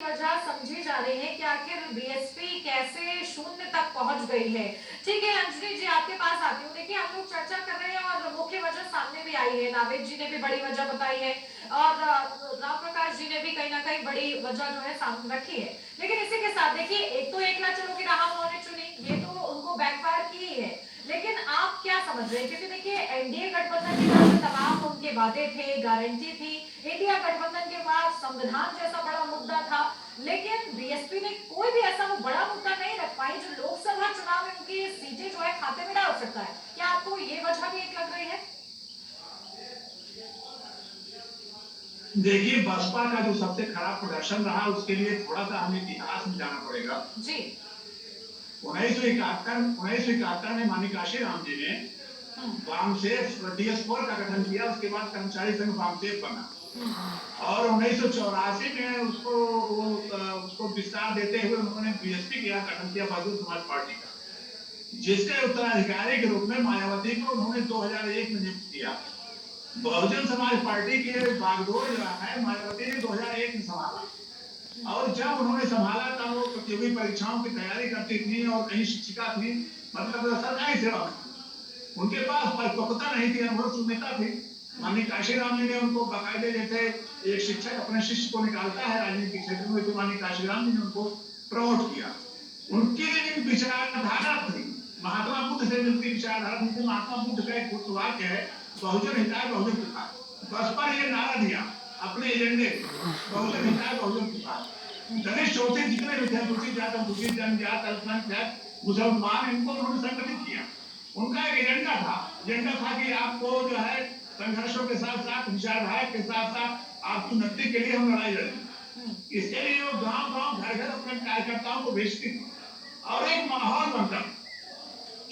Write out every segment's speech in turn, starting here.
वजह समझी जा रही है कि आखिर बीएसपी कैसे शून्य तक पहुंच गई है। ठीक है अंजलि जी, आपके पास आती हूँ। देखिए हम लोग चर्चा कर रहे हैं और मुख्य वजह सामने भी आई है। नावेद जी ने भी बड़ी वजह बताई है और राम प्रकाश जी ने भी कहीं ना कहीं बड़ी वजह जो है सामने रखी है। लेकिन इसी के साथ देखिए, एक तो एक लाख की राह उन्होंने चुनी, ये तो उनको बैकफायर की ही है। लेकिन आप क्या समझ रहे हैं, क्योंकि देखिए एनडीए गठबंधन की तरफ से तमाम उनके वादे थे, गारंटी थी। इंडिया गठबंधन के बाद संविधान जैसा बड़ा मुद्दा था, लेकिन बीएसपी ने कोई भी ऐसा वो बड़ा मुद्दा नहीं रख पाई जो लोकसभा चुनाव में उनकी सीटें जो है खाते में डाल सकता है। क्या आपको ये वजह भी एक लग रही है? देखिए, बसपा का जो सबसे खराब प्रदर्शन रहा उसके लिए थोड़ा सा हमें इतिहास में जाना पड़ेगा। जी। 1971 में माननीय काशीराम जी ने वामसेफ डीएस4 का गठन किया। उसके बाद कर्मचारी संघ वामसेफ बना और 1984 में उसको विस्तार देते हुए उन्होंने बीएसपी का गठन किया, बहुजन समाज पार्टी का, जिसके उत्तराधिकारी के रूप में मायावती को उन्होंने 2001 में नियुक्त किया। बहुजन समाज पार्टी के बागडोर जो है मायावती ने 2001 में संभाला और जब उन्होंने संभाला तब वो प्रतियोगी परीक्षाओं की तैयारी करती थी और कहीं शिक्षिका थी, मतलब सरकारी सेवा में थी। उनके पास परिपक्वता नहीं थी, अनुभव शून्यता थी। माननीय काशीराम जी ने उनको बाकायदे, जैसे एक शिक्षक अपने शिष्य को निकालता है राजनीतिक क्षेत्र में, तो माननीय काशीराम जी ने उनको प्रमोट किया। उनकी लेकिन विचारधारा थी, महात्मा बुद्ध से मिलती विचारधारा थी। महात्मा बुद्ध का एक वाक्य है, बहुजन हिताय बहुजन हिताय। बसपा ने ये नारा दिया अपने एजेंडे, बहुजन हिताय बहुजन हिताय। दलित शोषित जितने भी थे, अनुसूचित जाति, अनुसूचित जनजाति, अल्पसंख्यक, मुसलमान, इनको उन्होंने संगठित किया। उनका एक एजेंडा था कि आपको जो है संघर्षों के साथ साथ, विचारधारा के साथ साथ आपकी उन्नति के लिए हम लड़ाई लड़ेंगे। इसके लिए वो गांव गांव घर घर अपने कार्यकर्ताओं को भेजती थी और एक माहौल बनता।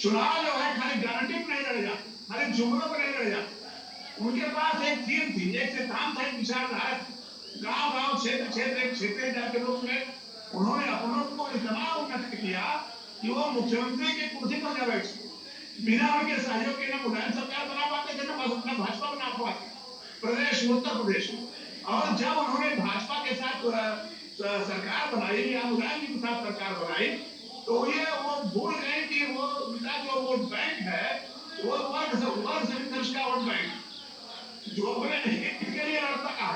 चुनाव जो है खाली गारंटी में नहीं लड़े जाते, खाली जुमलों पर नहीं लड़े जाते। उनके पास एक थीम थी, एक सिद्धांत था, एक विचारधारा थी। गांव गांव क्षेत्र क्षेत्र क्षेत्र के रूप में उन्होंने अपनों को इतना उन्नत किया कि वो मुख्यमंत्री की कुर्सी पर जा बैठे। बिना उनके सहयोग के न मुलायम सरकार बना पाते थे, न भाजपा बना पाते प्रदेश, उत्तर प्रदेश में। और जब उन्होंने भाजपा के साथ सरकार बनाई या मुलायम जी के साथ सरकार बनाई, तो ये वो भूल गए कि वो उनका जो वोट बैंक है वो वर्ग से भी का वोट बैंक, जो अपने हित के लिए लड़ता है,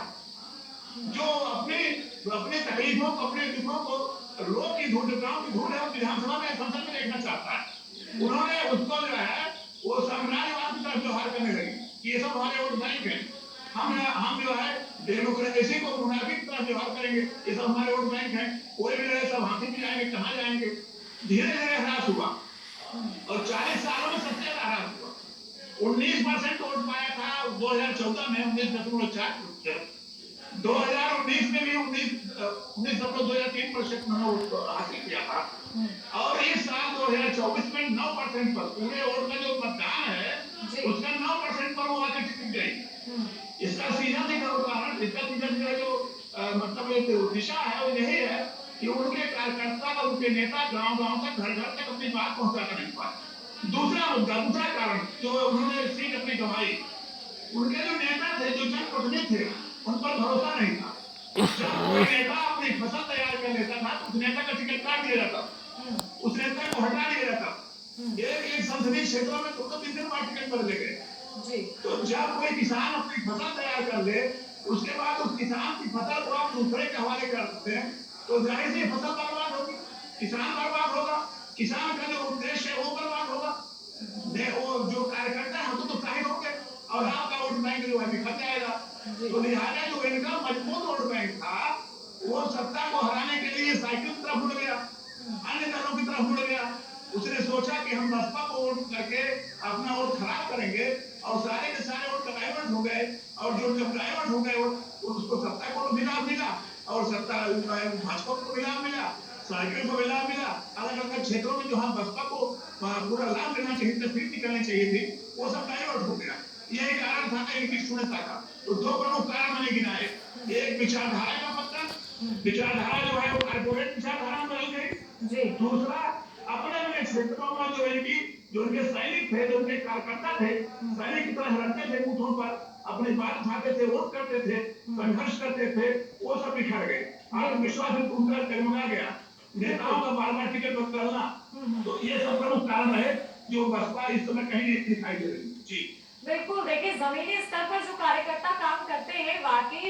जो अपनी तकलीफों को, अपने दुखों को, लोग की गांव की धूल है विधानसभा में, संसद में देखना चाहता है। उन्होंने उसको जो है वो साम्राज्यवाद की तरफ व्यवहार करने लगे कि ये सब हमारे वोट बैंक है, हम जो है डेमोक्रेसी को मुनाफी की तरफ व्यवहार करेंगे, ये सब हमारे वोट बैंक है, कोई भी रहे सब हाथी भी जाएंगे, कहाँ जाएंगे। धीरे धीरे ह्रास हुआ और 40 सालों में सबसे ज्यादा ह्रास हुआ। 19% वोट पाया था 2014 में, 19.4%। 2019 में भी 19.23% हासिल किया था और इस साल 2024 में 9% पर, पूरे वोट का जो मतदान है उसका 9% पर वो आके टिक गई। इसका सीधा सीधा उदाहरण, इसका सीधा सीधा जो मतलब एक दिशा है वो यही है कि उनके कार्यकर्ता और उनके नेता गांव गांव तक, घर घर तक अपनी बात पहुंचा कर नहीं पाए। दूसरा मुद्दा, दूसरा कारण जो उन्होंने सीट अपनी गंवाई, उनके जो नेता थे, जो जनप्रतिनिधि थे, उन पर भरोसा नहीं था। जब कोई नेता अपनी फसल तैयार कर लेता था तो उस नेता का टिकट काट दिया जाता, उस नेता को हटा दिया जाता। एक संसदीय क्षेत्रों में 2-3 बार टिकट बदले गए। तो जब कोई किसान अपनी फसल तैयार कर ले, उसके बाद उस किसान की फसल को आप दूसरे के हवाले कर देते हैं, तो जाहिर सी फसल बर्बाद होगी, किसान बर्बाद होगा, किसान का जो उद्देश्य है वो बर्बाद होगा। वो जो कार्यकर्ता है वो तो उत्साहित होंगे और आपका वोट बैंक जो है बिखर जाएगा। तो लिहाजा जो इनका मजबूत वोट बैंक था वो सत्ता को हराने के लिए साइकिल की तरफ मुड़ गया, अन्य दलों की तरफ मुड़ गया। उसने सोचा कि हम बसपा को वोट करके अपना वोट खराब करेंगे और सारे के सारे वोट डाइवर्ट हो गए। और जो जब डाइवर्ट हो गए उसको सत्ता को भी लाभ मिला और सत्ता भाजपा को भी लाभ मिला, साइकिल को भी लाभ मिला। अलग अलग क्षेत्रों में जहां बसपा को पूरा लाभ लेना चाहिए था, सीट निकलनी चाहिए थी, वो सब डाइवर्ट हो गया। यही कारण था इनकी शून्यता का। तो दो प्रमुख कारण मैंने गिनाए, एक विचारधारा का पतन, विचारधारा जो है वो कारपोरेट विचारधारा में बदल गई। दूसरा, अपने अपने क्षेत्रों में जो इनकी, जो उनके सैनिक थे, जो उनके कार्यकर्ता थे, सैनिक की तरह लड़ते थे बूथों पर, अपनी बात उठाते थे, वोट करते थे, संघर्ष करते थे, वो सब बिखर गए। आत्मविश्वास उनका डगमगा गया, नेताओं का बार बार टिकट बदलना, तो ये सब प्रमुख कारण है जो बसपा इस समय कहीं नहीं दिखाई दे रही। जी बिल्कुल, देखिए जमीनी स्तर पर जो कार्यकर्ता काम करते हैं वाकई